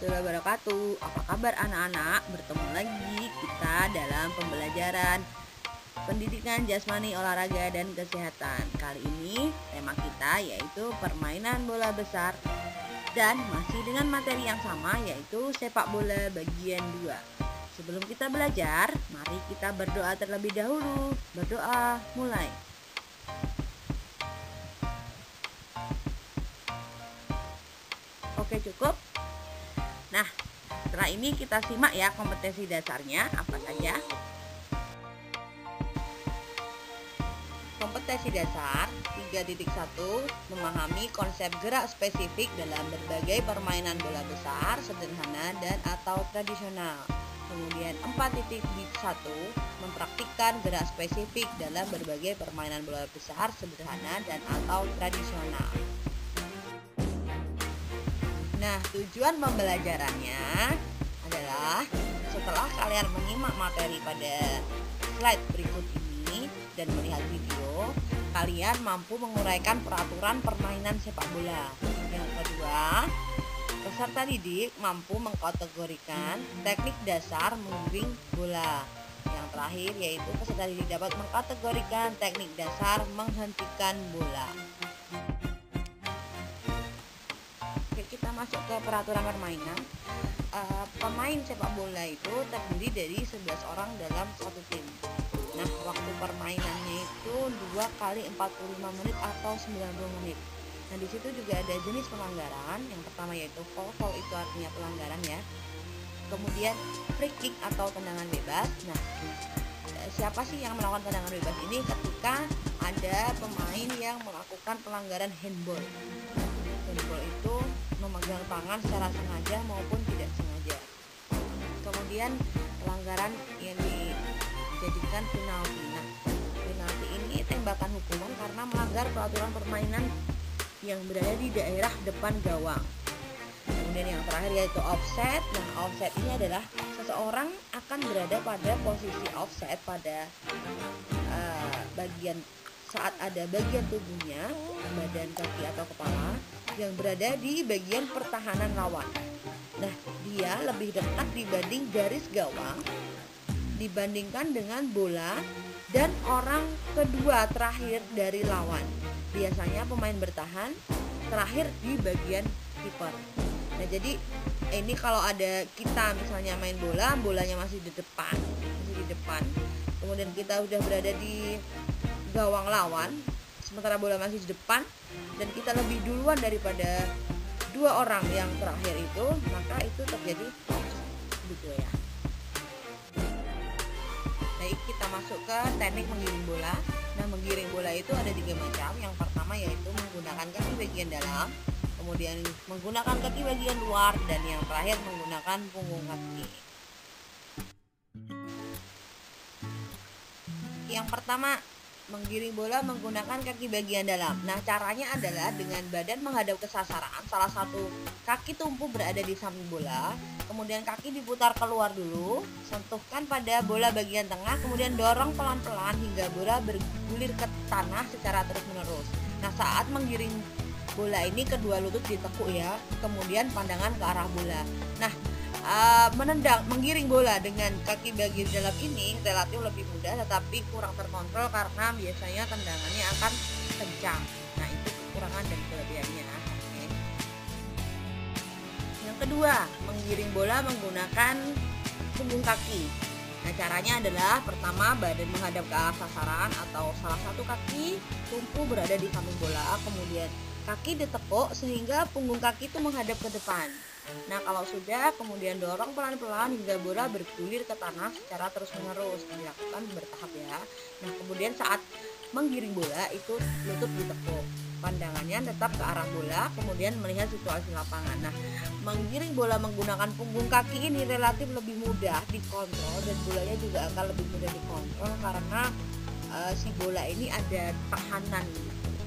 warahmatullahi wabarakatuh. Apa kabar anak-anak? Bertemu lagi kita dalam pembelajaran pendidikan jasmani, olahraga, dan kesehatan. Kali ini tema kita yaitu permainan bola besar dan masih dengan materi yang sama yaitu sepak bola bagian 2. Sebelum kita belajar, mari kita berdoa terlebih dahulu. Berdoa, mulai. Oke, cukup. Nah, setelah ini kita simak ya kompetensi dasarnya apa saja. Kompetensi dasar 3.1 memahami konsep gerak spesifik dalam berbagai permainan bola besar, sederhana dan atau tradisional. Kemudian 4.1 mempraktikkan gerak spesifik dalam berbagai permainan bola besar, sederhana dan atau tradisional. Nah, tujuan pembelajarannya adalah setelah kalian menyimak materi pada slide berikut ini dan melihat video, kalian mampu menguraikan peraturan permainan sepak bola. Yang kedua, peserta didik mampu mengkategorikan teknik dasar menggiring bola. Yang terakhir yaitu peserta didik dapat mengkategorikan teknik dasar menghentikan bola. Kita masuk ke peraturan permainan. Pemain sepak bola itu terdiri dari 11 orang dalam satu tim. Nah, waktu permainannya itu 2 kali 45 menit atau 90 menit. Nah, di situ juga ada jenis pelanggaran. Yang pertama yaitu foul itu artinya pelanggaran ya. Kemudian free kick atau tendangan bebas. Nah, siapa sih yang melakukan tendangan bebas ini ketika ada pemain yang melakukan pelanggaran handball. Handball itu memegang tangan secara sengaja maupun tidak sengaja. Kemudian pelanggaran yang dijadikan penalti. Nah, penalti ini tembakan hukuman karena melanggar peraturan permainan yang berada di daerah depan gawang. Kemudian yang terakhir yaitu offset. Nah, offset ini adalah seseorang akan berada pada posisi offset pada bagian saat ada bagian tubuhnya, badan, kaki atau kepala yang berada di bagian pertahanan lawan. Nah, dia lebih dekat dibanding garis gawang dibandingkan dengan bola dan orang kedua terakhir dari lawan. Biasanya pemain bertahan terakhir di bagian kiper. Nah, jadi ini kalau ada kita misalnya main bola, bolanya masih di depan. Kemudian kita udah berada di gawang lawan, sementara bola masih di depan dan kita lebih duluan daripada 2 orang yang terakhir itu, maka itu terjadi gitu ya. Baik, kita masuk ke teknik menggiring bola. Nah, menggiring bola itu ada 3 macam. Yang pertama yaitu menggunakan kaki bagian dalam, kemudian menggunakan kaki bagian luar, dan yang terakhir menggunakan punggung kaki. Yang pertama, menggiring bola menggunakan kaki bagian dalam. Nah, caranya adalah dengan badan menghadap ke sasaran, salah satu kaki tumpu berada di samping bola, kemudian kaki diputar keluar dulu, sentuhkan pada bola bagian tengah, kemudian dorong pelan-pelan hingga bola bergulir ke tanah secara terus-menerus. Nah, saat menggiring bola ini kedua lutut ditekuk ya, kemudian pandangan ke arah bola. Nah, menggiring bola dengan kaki bagian dalam ini relatif lebih mudah tetapi kurang terkontrol karena biasanya tendangannya akan kencang. Nah, itu kekurangan dan kelebihannya. Oke. Yang kedua, menggiring bola menggunakan punggung kaki. Nah, caranya adalah pertama badan menghadap ke arah sasaran atau salah satu kaki tumpu berada di samping bola, kemudian kaki ditekuk sehingga punggung kaki itu menghadap ke depan. Nah, kalau sudah, kemudian dorong pelan-pelan hingga bola bergulir ke tanah secara terus-menerus, dilakukan bertahap ya. Nah, kemudian saat menggiring bola itu lutut ditekuk, pandangannya tetap ke arah bola, kemudian melihat situasi lapangan. Nah, menggiring bola menggunakan punggung kaki ini relatif lebih mudah dikontrol dan bolanya juga akan lebih mudah dikontrol karena si bola ini ada tahanan.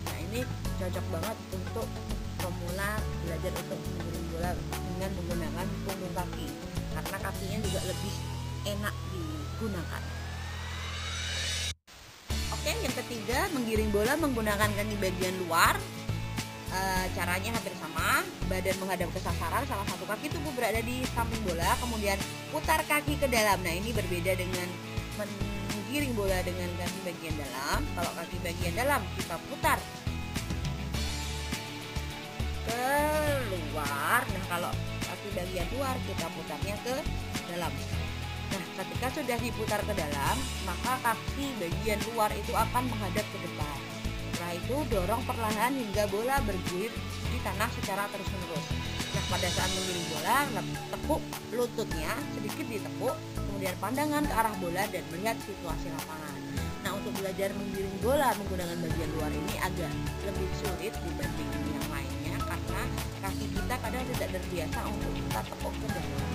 Nah, ini cocok banget untuk pemula belajar untuk menggiring bola dengan menggunakan punggung kaki karena kakinya juga lebih enak digunakan. Oke, yang ketiga, menggiring bola menggunakan kaki bagian luar. Caranya hampir sama, badan menghadap ke sasaran, salah satu kaki tubuh berada di samping bola, kemudian putar kaki ke dalam. Nah, ini berbeda dengan menggiring bola dengan kaki bagian dalam. Kalau kaki bagian dalam kita putar keluar, nah kalau kaki bagian luar kita putarnya ke dalam. Nah, ketika sudah diputar ke dalam, maka kaki bagian luar itu akan menghadap ke depan. Setelah itu dorong perlahan hingga bola bergulir di tanah secara terus-menerus. Nah, pada saat menggiring bola, tekuk lututnya sedikit ditekuk, kemudian pandangan ke arah bola dan melihat situasi lapangan. Nah, untuk belajar menggiring bola menggunakan bagian luar ini agak lebih sulit dibanding yang lainnya karena kaki kita kadang tidak terbiasa untuk kita tekuk ke dalam.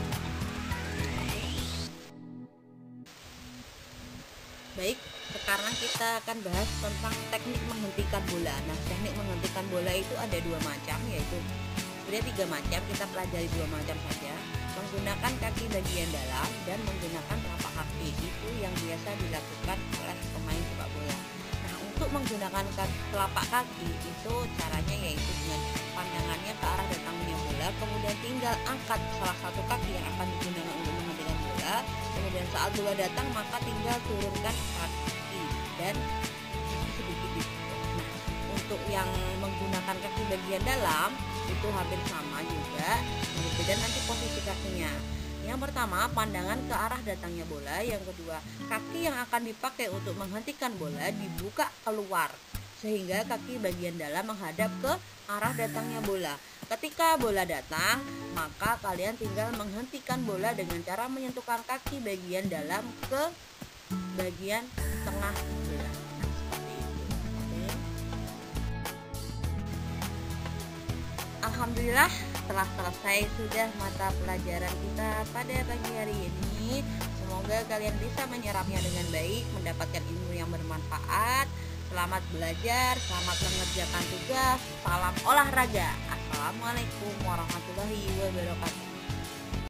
Baik, sekarang kita akan bahas tentang teknik menghentikan bola. Nah, teknik menghentikan bola itu ada dua macam, yaitu sebenarnya 3 macam. Kita pelajari 2 macam saja. Menggunakan kaki bagian dalam dan menggunakan telapak kaki. Itu yang biasa dilakukan oleh pemain sepak bola. Nah, untuk menggunakan telapak kaki itu caranya yaitu dengan pandangannya ke arah datangnya bola, kemudian tinggal angkat salah satu kaki yang akan digunakan untuk menghentikan bola. Kemudian saat bola datang maka tinggal turunkan kaki dan sedikit ditekuk. Nah, untuk yang menggunakan kaki bagian dalam itu hampir sama juga, berbeda nanti posisi kakinya. Yang pertama, pandangan ke arah datangnya bola. Yang kedua, kaki yang akan dipakai untuk menghentikan bola dibuka keluar sehingga kaki bagian dalam menghadap ke arah datangnya bola. Ketika bola datang, maka kalian tinggal menghentikan bola dengan cara menyentuhkan kaki bagian dalam ke bagian tengah bola. Nah, seperti itu. Oke. Alhamdulillah, telah selesai sudah mata pelajaran kita pada pagi hari ini. Semoga kalian bisa menyerapnya dengan baik, mendapatkan ilmu yang bermanfaat. Selamat belajar, selamat mengerjakan tugas, salam olahraga. Assalamualaikum warahmatullahi wabarakatuh.